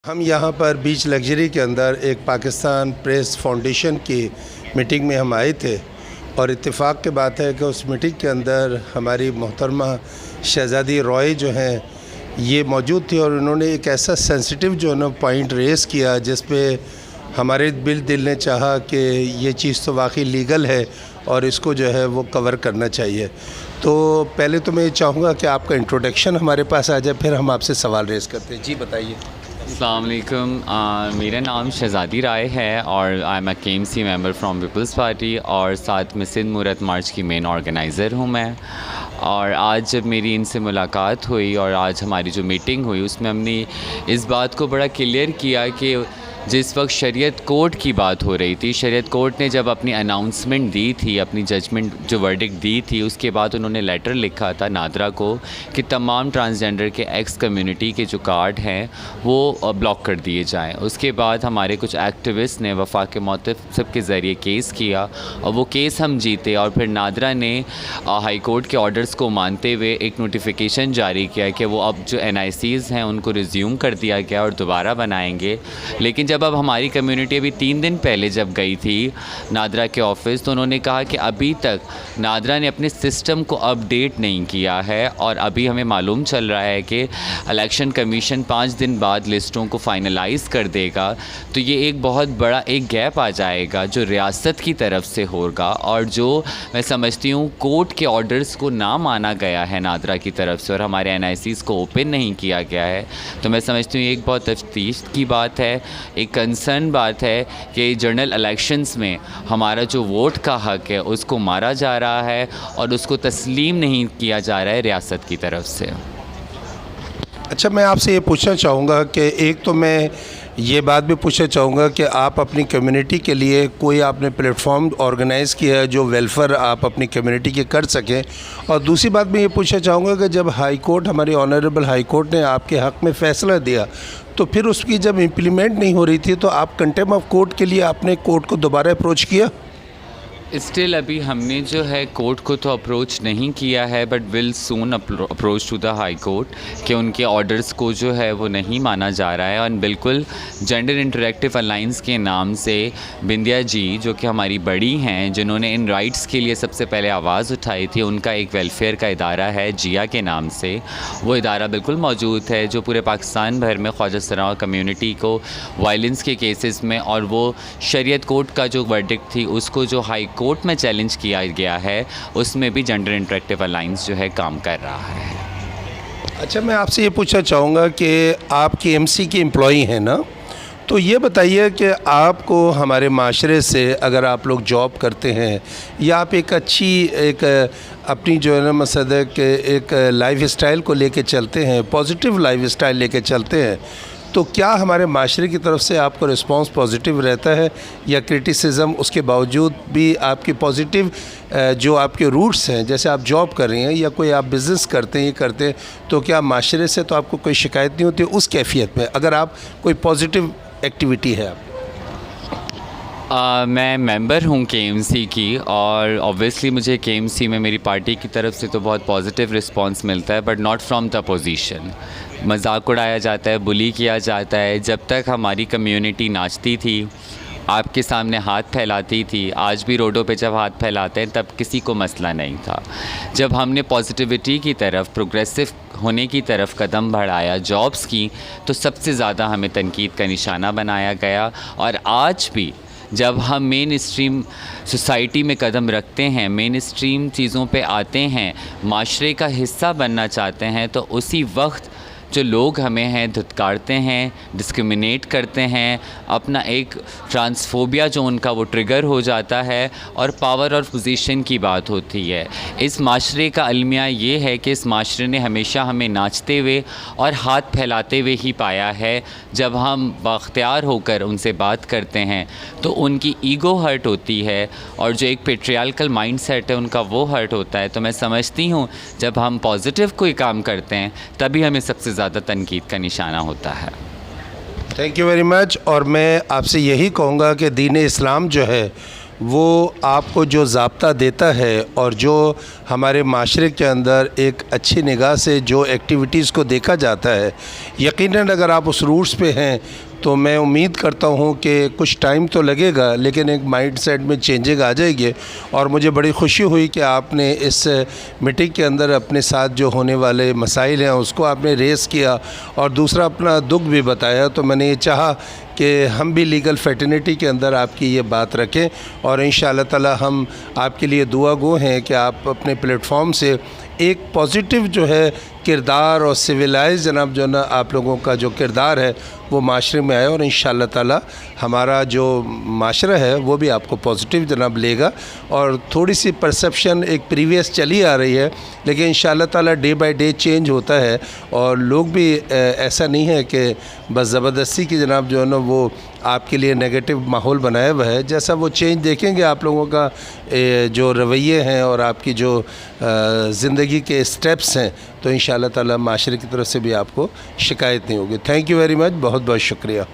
हम यहाँ पर बीच लग्जरी के अंदर एक पाकिस्तान प्रेस फाउंडेशन की मीटिंग में हम आए थे और इत्तेफाक की बात है कि उस मीटिंग के अंदर हमारी मोहतरमा शहज़ादी रॉय जो हैं ये मौजूद थी और उन्होंने एक ऐसा सेंसिटिव जो है ना पॉइंट रेज़ किया जिस पे हमारे दिल ने चाहा कि ये चीज़ तो वाकई लीगल है और इसको जो है वो कवर करना चाहिए। तो पहले तो मैं चाहूँगा कि आपका इंट्रोडक्शन हमारे पास आ जाए, फिर हम आपसे सवाल रेज़ करते हैं। जी बताइए। अस्सलाम वालेकुम, मेरा नाम शहज़ादी राय है और I am a KMC member from People's Party और साथ में सिंध मुहूर्त मार्च की मेन ऑर्गेनाइज़र हूँ मैं। और आज जब मेरी इनसे मुलाकात हुई और आज हमारी जो मीटिंग हुई उसमें हमने इस बात को बड़ा क्लियर किया कि जिस वक्त शरीयत कोर्ट की बात हो रही थी, शरीयत कोर्ट ने जब अपनी अनाउंसमेंट दी थी, अपनी जजमेंट जो वर्डिक्ट दी थी, उसके बाद उन्होंने लेटर लिखा था नादरा को कि तमाम ट्रांसजेंडर के एक्स कम्युनिटी के जो कार्ड हैं वो ब्लॉक कर दिए जाएं। उसके बाद हमारे कुछ एक्टिविस्ट ने वफाक मोतसिब के ज़रिए केस किया और वो केस हम जीते और फिर नादरा ने हाई कोर्ट के ऑर्डर्स को मानते हुए एक नोटिफिकेशन जारी किया कि वो अब जो NICs हैं उनको रिज्यूम कर दिया गया और दोबारा बनाएंगे। लेकिन जब अब हमारी कम्युनिटी अभी 3 दिन पहले जब गई थी नादरा के ऑफिस तो उन्होंने कहा कि अभी तक नादरा ने अपने सिस्टम को अपडेट नहीं किया है और अभी हमें मालूम चल रहा है कि इलेक्शन कमीशन 5 दिन बाद लिस्टों को फाइनलाइज़ कर देगा। तो ये एक बहुत बड़ा एक गैप आ जाएगा जो रियासत की तरफ से होगा और जो मैं समझती हूँ कोर्ट के ऑर्डर्स को ना माना गया है नादरा की तरफ से और हमारे NICs को ओपन नहीं किया गया है। तो मैं समझती हूँ एक बहुत तफ्तीश की बात है, एक कंसर्न बात है कि जनरल इलेक्शंस में हमारा जो वोट का हक़ है उसको मारा जा रहा है और उसको तस्लीम नहीं किया जा रहा है रियासत की तरफ से। अच्छा, मैं आपसे ये पूछना चाहूँगा कि एक तो मैं ये बात भी पूछना चाहूँगा कि आप अपनी कम्युनिटी के लिए कोई आपने प्लेटफॉर्म ऑर्गेनाइज़ किया है जो वेलफेयर आप अपनी कम्युनिटी के कर सकें। और दूसरी बात मैं ये पूछना चाहूँगा कि जब हाई कोर्ट, हमारी ऑनरेबल हाई कोर्ट ने आपके हक़ में फ़ैसला दिया तो फिर उसकी जब इम्प्लीमेंट नहीं हो रही थी तो आप कंटेम्प्ट ऑफ कोर्ट के लिए आपने कोर्ट को दोबारा अप्रोच किया? स्टिल अभी हमने जो है कोर्ट को तो अप्रोच नहीं किया है but will soon approach to the high court कि उनके ऑर्डर्स को जो है वो नहीं माना जा रहा है। और बिल्कुल जेंडर इंटरेक्टिव अलाइंस के नाम से बिंदिया जी जो कि हमारी बड़ी हैं, जिन्होंने इन राइट्स के लिए सबसे पहले आवाज़ उठाई थी, उनका एक वेलफेयर का इदारा है जिया के नाम से। वो इदारा बिल्कुल मौजूद है जो पूरे पाकिस्तान भर में ख्वाजा सरा कम्यूनिटी को वायलेंस के केसेस में और वो शरीयत कोर्ट का जो वर्डिक्ट थी उसको जो हाई कोर्ट में चैलेंज किया गया है उसमें भी जेंडर इंटरेक्टिव अलाइंस जो है काम कर रहा है। अच्छा, मैं आपसे ये पूछना चाहूँगा कि आप KMC के एम्प्लॉई हैं ना, तो ये बताइए कि आपको हमारे माशरे से अगर आप लोग जॉब करते हैं या आप एक अच्छी अपनी जो है ना मसद के एक लाइफ स्टाइल को लेके चलते हैं, पॉजिटिव लाइफ स्टाइल लेके चलते हैं, तो क्या हमारे माशरे की तरफ से आपको रिस्पांस पॉजिटिव रहता है या क्रिटिसिज्म उसके बावजूद भी आपकी पॉजिटिव जो आपके रूट्स हैं, जैसे आप जॉब कर रही हैं या कोई आप बिज़नेस करते हैं, ये करते हैं, तो क्या माशरे से तो आपको कोई शिकायत नहीं होती उस कैफियत में अगर आप कोई पॉजिटिव एक्टिविटी है आप? मैं मेंबर हूँ KMC की और ऑब्वियसली मुझे KMC में मेरी पार्टी की तरफ से तो बहुत पॉजिटिव रिस्पांस मिलता है but not from the position. मजाक उड़ाया जाता है, बुली किया जाता है। जब तक हमारी कम्युनिटी नाचती थी, आपके सामने हाथ फैलाती थी, आज भी रोडों पे जब हाथ फैलाते हैं तब किसी को मसला नहीं था। जब हमने पॉजिटिविटी की तरफ, प्रोग्रेसिव होने की तरफ कदम बढ़ाया जॉब्स की, तो सबसे ज़्यादा हमें तनकीद का निशाना बनाया गया। और आज भी जब हम मेन स्ट्रीम सोसाइटी में कदम रखते हैं, मेन स्ट्रीम चीज़ों पे आते हैं, माशरे का हिस्सा बनना चाहते हैं, तो उसी वक्त जो लोग हमें हैं धुतकारते हैं, डिस्क्रिमिनेट करते हैं, अपना एक ट्रांसफोबिया जो उनका वो ट्रिगर हो जाता है और पावर और पोजीशन की बात होती है। इस माशरे का अलमिया ये है कि इस माशरे ने हमेशा हमें नाचते हुए और हाथ फैलाते हुए ही पाया है। जब हम बाख्तियार होकर उनसे बात करते हैं तो उनकी ईगो हर्ट होती है और जो एक पेट्रियार्कल माइंडसेट है उनका वो हर्ट होता है। तो मैं समझती हूँ जब हम पॉजिटिव कोई काम करते हैं तभी हमें सबसे ज़्यादा तनकीद का निशाना होता है। Thank you very much. और मैं आपसे यही कहूँगा कि दीन इस्लाम जो है वो आपको जो ज़ाब्ता देता है और जो हमारे माशरे के अंदर एक अच्छी निगाह से जो एक्टिविटीज़ को देखा जाता है, यकीनन अगर आप उस रूट्स पे हैं तो मैं उम्मीद करता हूँ कि कुछ टाइम तो लगेगा लेकिन एक माइंड सेट में चेंजिंग आ जाएगी। और मुझे बड़ी खुशी हुई कि आपने इस मीटिंग के अंदर अपने साथ जो होने वाले मसाइल हैं उसको आपने रेस किया और दूसरा अपना दुख भी बताया। तो मैंने ये चाहा कि हम भी लीगल फैटर्निटी के अंदर आपकी ये बात रखें और इंशाअल्लाह ताला हम आपके लिए दुआ गो हैं कि आप अपने प्लेटफॉर्म से एक पॉजिटिव जो है किरदार और सिविलाइज जनाब जो ना आप लोगों का जो किरदार है वो माशरे में आए और इंशाअल्लाह ताला हमारा जो माशरा है वो भी आपको पॉजिटिव जनाब लेगा। और थोड़ी सी परसेप्शन एक प्रीवियस चली आ रही है लेकिन इंशाअल्लाह ताला डे बाय डे चेंज होता है और लोग भी ऐसा नहीं है कि बस ज़बरदस्ती की जनाब जो है ना वो आपके लिए नेगेटिव माहौल बनाया हुआ है। जैसा वो चेंज देखेंगे आप लोगों का जो रवैये हैं और आपकी जो ज़िंदगी के स्टेप्स हैं तो इंशाअल्लाह ताला माशरे की तरफ से भी आपको शिकायत नहीं होगी। थैंक यू वेरी मच, बहुत बहुत शुक्रिया।